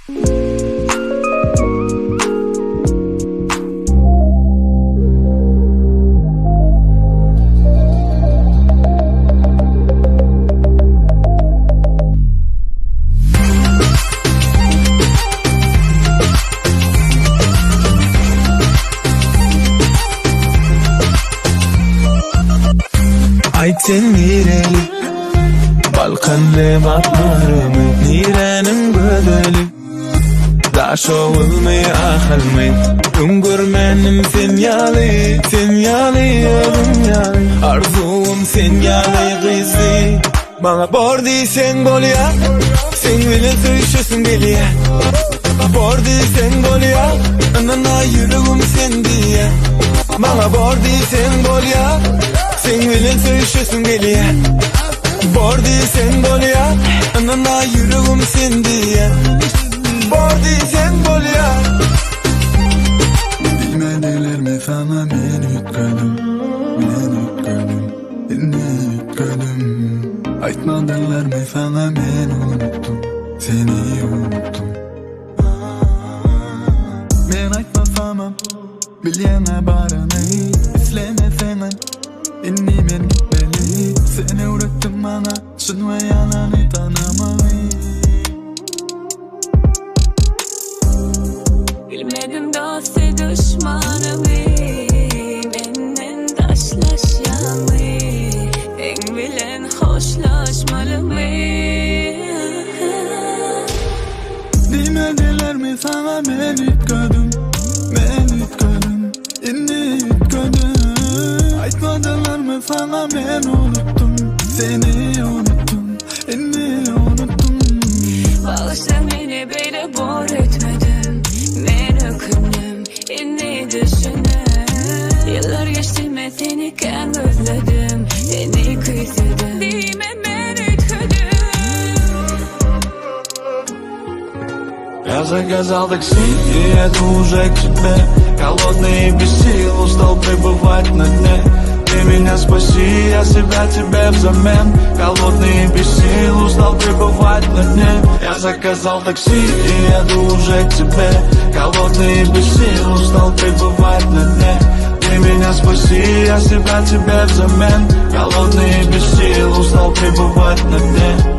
Aytsen nereli Balkanlı matlarımı Nirenin gödeli Daş olmay akılmay Öngörmenim sen yalı Sen yalı yolum yalı Arzum sen yalı kızı Bana bor deysen bol ya Sen bilen söýüşesim gelýär Bor deysen bol ya Anana yüreğim sen diye Bana bor deysen bol ya Sen bilen söýüşesim gelýär Bor deysen bol ya Anana yüreğim sen diye Bor deysen bol ya Bilmediler mi sana men ütgödüm Seni ütgödüm Aytmadılar mı sana men unuttum Seni unuttum Men aytmasamam Biljene barany İsleme senen Inni men gitmeli Seni öğrettim bana Şun ve yalanı tanımayı Bilmedim dostu düşmanımı Benden taşlaşamı En bilen hoşlaşmalı mı Demediler mi sana men ütgödüm Inni ütgödüm Aytmadılar mı sana men unuttum Seni unuttum Inni unuttum Bağışla beni böyle bor etmedim Men ökündüm inni düşündüm Yıllar geçti ben seni kan özledim Seni kıysedim Dime men ütgödüm Я заказал такси, и это уже к тебе. Голодный и без сил, устал пребывать на дне. Ты меня спаси, я себя тебе взамен. Голодный и без сил, устал пребывать на дне. Я заказал такси, и это уже к тебе. Голодный и без сил, устал пребывать на дне. Ты меня спаси, я себя тебе взамен. Голодный и без сил, устал пребывать на дне.